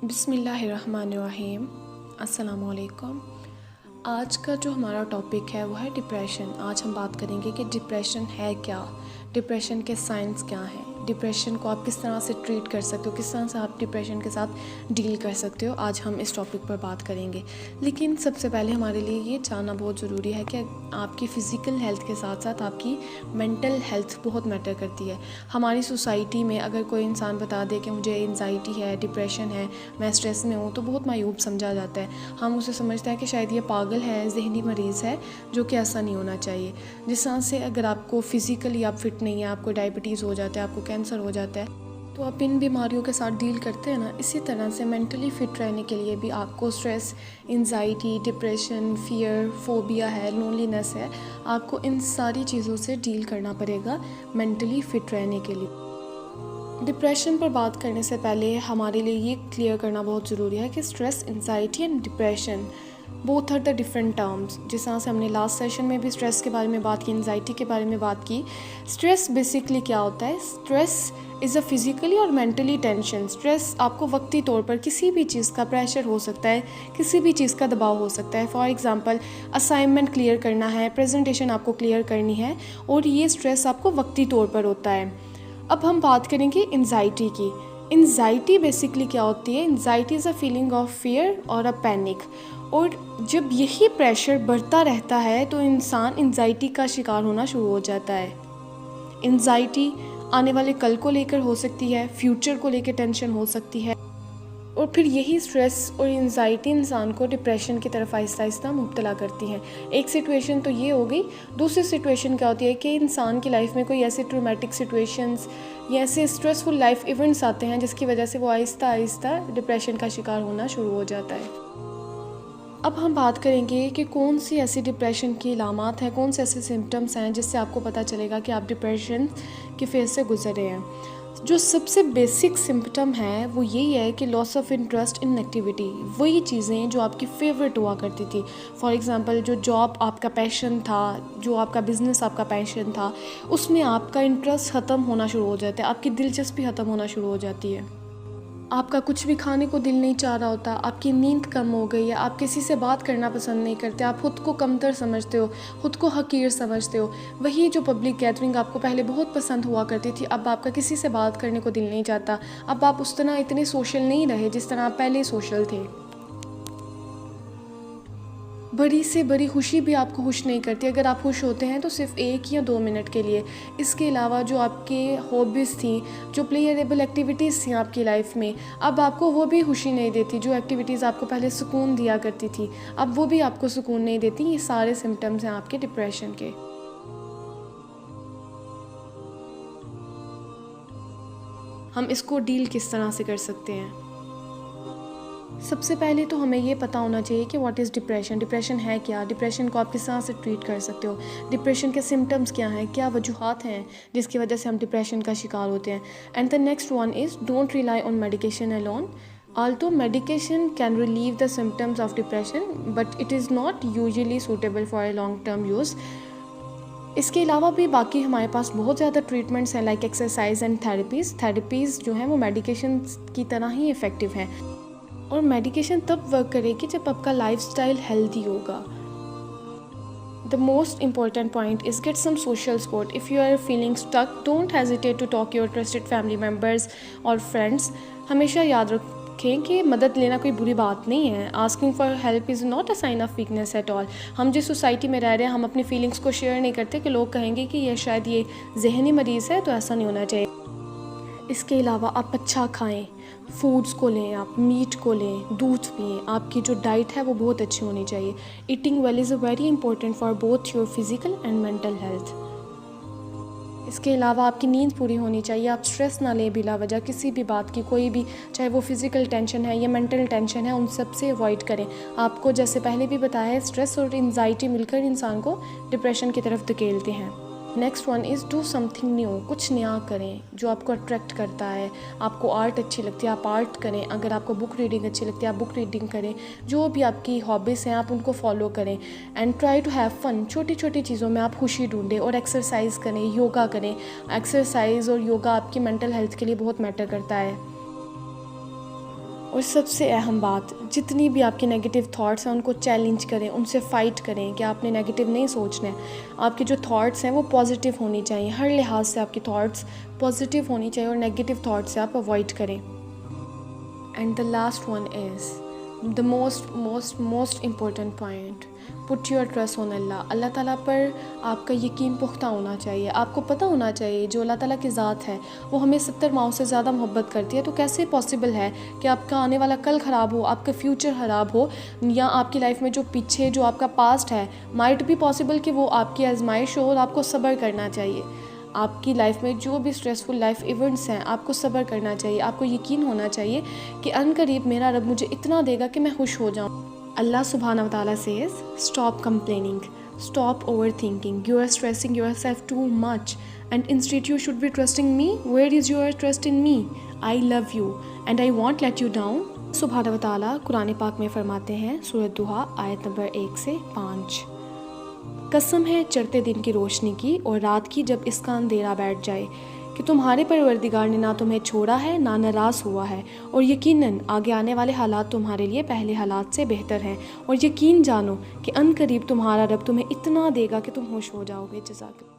बिस्मिल्लाहिर्रहमानिर्रहीम। अस्सलामुअलैकुम। आज का जो हमारा टॉपिक है वो है डिप्रेशन। आज हम बात करेंगे कि डिप्रेशन है क्या, डिप्रेशन के साइंस क्या हैं, डिप्रेशन को आप किस तरह से ट्रीट कर सकते हो, किस तरह से आप डिप्रेशन के साथ डील कर सकते हो। आज हम इस टॉपिक पर बात करेंगे। लेकिन सबसे पहले हमारे लिए ये जानना बहुत ज़रूरी है कि आपकी फ़िज़िकल हेल्थ के साथ साथ आपकी मेंटल हेल्थ बहुत मैटर करती है। हमारी सोसाइटी में अगर कोई इंसान बता दे कि मुझे एंजाइटी है, डिप्रेशन है, मैं स्ट्रेस में हूँ, तो बहुत मायूब समझा जाता है। हम उसे समझते हैं कि शायद ये पागल है, जहनी मरीज़ है, जो कि ऐसा नहीं होना चाहिए। जिस तरह से अगर आपको फ़िज़िकली आप फिट नहीं है, आपको डायबिटीज़ हो जाता है, आपको कैंसर हो जाता है, तो आप इन बीमारियों के साथ डील करते हैं ना, इसी तरह से मेंटली फ़िट रहने के लिए भी आपको stress, anxiety, depression, fear, phobia है, लोनलीनेस है, आपको इन सारी चीज़ों से डील करना पड़ेगा मेंटली फ़िट रहने के लिए। डिप्रेशन पर बात करने से पहले हमारे लिए ये क्लियर करना बहुत ज़रूरी है कि stress, anxiety and depression both are the different terms. जिस तरह से हमने लास्ट सेशन में भी स्ट्रेस के बारे में बात की, एंजाइटी के बारे में बात की। स्ट्रेस बेसिकली क्या होता है? स्ट्रेस इज़ अ फिज़िकली और मेंटली टेंशन। स्ट्रेस आपको वक्ती तौर पर किसी भी चीज़ का प्रेशर हो सकता है, किसी भी चीज़ का दबाव हो सकता है। फॉर एग्ज़ाम्पल, असाइनमेंट क्लियर करना है, प्रेजेंटेशन आपको क्लियर करनी है, और ये स्ट्रेस आपको वक्ती तौर पर होता है। अब हम बात करेंगे एंजाइटी की। एंजाइटी बेसिकली क्या होती है? Anxiety is a feeling of fear और अ पैनिक। और जब यही प्रेशर बढ़ता रहता है तो इंसान एंजाइटी का शिकार होना शुरू हो जाता है। एंजाइटी आने वाले कल को लेकर हो सकती है, फ्यूचर को लेकर टेंशन हो सकती है, और फिर यही स्ट्रेस और एंजाइटी इंसान को डिप्रेशन की तरफ आहिस्ता आहिस्ता मुब्तला करती हैं। एक सिचुएशन तो ये हो गई। दूसरी सिचुएशन क्या होती है कि इंसान की लाइफ में कोई ऐसे ट्रॉमेटिक सिचुएशंस या ऐसे स्ट्रेसफुल लाइफ इवेंट्स आते हैं जिसकी वजह से वो आहिस्ता आहिस्ता डिप्रेशन का शिकार होना शुरू हो जाता है। अब हम बात करेंगे कि कौन सी ऐसी डिप्रेशन की अलामात हैं, कौन से ऐसे सिम्टम्स हैं जिससे आपको पता चलेगा कि आप डिप्रेशन की फेज से गुजर रहे हैं। जो सबसे बेसिक सिम्टम है वो यही है कि loss of interest in activity. वही चीज़ें जो आपकी फेवरेट हुआ करती थी, फॉर एग्ज़ाम्पल जो जॉब आपका पैशन था, जो आपका बिज़नेस आपका पैशन था, उसमें आपका इंटरेस्ट ख़त्म होना शुरू हो जाता है, आपकी दिलचस्पी ख़त्म होना शुरू हो जाती है। आपका कुछ भी खाने को दिल नहीं चाह रहा होता, आपकी नींद कम हो गई है, आप किसी से बात करना पसंद नहीं करते, आप खुद को कमतर समझते हो, खुद को हकीर समझते हो। वही जो पब्लिक गैदरिंग आपको पहले बहुत पसंद हुआ करती थी, अब आपका किसी से बात करने को दिल नहीं चाहता। अब आप उस तरह इतने सोशल नहीं रहे जिस तरह आप पहले सोशल थे। बड़ी से बड़ी खुशी भी आपको खुश नहीं करती। अगर आप खुश होते हैं तो सिर्फ 1 या 2 मिनट के लिए। इसके अलावा जो आपके हॉबीज़ थी, जो प्लेयरेबल एक्टिविटीज़ थी आपकी लाइफ में, अब आपको वो भी खुशी नहीं देती। जो एक्टिविटीज़ आपको पहले सुकून दिया करती थी, अब वो भी आपको सुकून नहीं देती। ये सारे सिम्टम्स हैं आपके डिप्रेशन के। हम इसको डील किस तरह से कर सकते हैं? सबसे पहले तो हमें ये पता होना चाहिए कि व्हाट इज़ डिप्रेशन। डिप्रेशन है क्या? डिप्रेशन को आप किस तरह से ट्रीट कर सकते हो? डिप्रेशन के सिम्टम्स क्या हैं? क्या वजूहात हैं जिसकी वजह से हम डिप्रेशन का शिकार होते हैं? And the next one is don't rely on medication alone. Although medication can relieve the symptoms of depression, but it is not usually suitable for a long-term use. इसके अलावा भी बाकी हमारे पास बहुत ज़्यादा ट्रीटमेंट्स हैं, लाइक एक्सरसाइज एंड थेरेपीज़ जो हैं वो मेडिकेशन की तरह ही इफ़ेक्टिव हैं। और मेडिकेशन तब वर्क करेगी जब आपका लाइफस्टाइल हेल्दी होगा। The most important point is get some social support. If you are feeling stuck, don't hesitate to talk your trusted family members और फ्रेंड्स। हमेशा याद रखें कि मदद लेना कोई बुरी बात नहीं है। Asking for help is not a sign of weakness at all. हम जिस सोसाइटी में रह रहे हैं, हम अपनी फीलिंग्स को शेयर नहीं करते कि लोग कहेंगे कि ये शायद ये जहनी मरीज़ है, तो ऐसा नहीं होना चाहिए। इसके अलावा आप अच्छा खाएं, फूड्स को लें, आप मीट को लें, दूध पिएं। आपकी जो डाइट है वो बहुत अच्छी होनी चाहिए। Eating well is a very important for both your physical and mental health. इसके अलावा आपकी नींद पूरी होनी चाहिए। आप स्ट्रेस ना लें बिला वजह किसी भी बात की, कोई भी, चाहे वो फिज़िकल टेंशन है या मेंटल टेंशन है, उन सब से अवॉइड करें। आपको जैसे पहले भी बताया है, स्ट्रेस और एंजाइटी मिलकर इंसान को डिप्रेशन की तरफ धकेलते हैं। Next one is do something new. कुछ नया करें जो आपको अट्रैक्ट करता है। आपको आर्ट अच्छी लगती है, आप आर्ट करें। अगर आपको बुक रीडिंग अच्छी लगती है, आप बुक रीडिंग करें। जो भी आपकी हॉबीज़ हैं आप उनको फॉलो करें। And try to have fun. छोटी छोटी चीज़ों में आप खुशी ढूंढें और एक्सरसाइज करें, योगा करें। एक्सरसाइज और योगा आपकी मेंटल हेल्थ के लिए बहुत मैटर करता है। और सबसे अहम बात, जितनी भी आपकी नेगेटिव थॉट्स हैं उनको चैलेंज करें, उनसे फ़ाइट करें कि आपने नेगेटिव नहीं सोचना है। आपके जो थॉट्स हैं वो पॉजिटिव होनी चाहिए, हर लिहाज से आपकी थॉट्स पॉजिटिव होनी चाहिए और नेगेटिव थॉट्स से आप अवॉइड करें। And the last one is the most important point, put your trust on Allah. Allah ताला पर आपका यकीन पुख्ता होना चाहिए। आपको पता होना चाहिए जो अल्लाह ताला की ज़ात है वो हमें 70 माओ से ज़्यादा मोहब्बत करती है। तो कैसे पॉसिबल है कि आपका आने वाला कल ख़राब हो, आपका फ्यूचर ख़राब हो, या आपकी लाइफ में जो पीछे जो आपका पास्ट है माइट भी पॉसिबल कि वो आपकी आजमाइश हो और आपको सब्र करना चाहिए। आपकी लाइफ में जो भी स्ट्रेसफुल लाइफ इवेंट्स हैं आपको सब्र करना चाहिए। आपको यकीन होना चाहिए कि अनकरीब मेरा रब मुझे इतना देगा कि मैं खुश हो जाऊँ। Allah subhanahu wa ta'ala says, stop complaining, stop overthinking, you are stressing yourself too much, and instead you should be trusting me. Where is your trust in me? I love you and I won't let you down. सुबहान व तआला कुरान पाक में फरमाते हैं, सूरत दुहा आयत number 1 से 5, कसम है चढ़ते दिन की रोशनी की और रात की जब इसका अंधेरा बैठ जाए कि तुम्हारे परवरदिगार ने ना तुम्हें छोड़ा है ना नाराज़ हुआ है, और यकीनन आगे आने वाले हालात तुम्हारे लिए पहले हालात से बेहतर हैं, और यकीन जानो कि अनकरीब तुम्हारा रब तुम्हें इतना देगा कि तुम खुश हो जाओगे। जज़ाकल्लाह।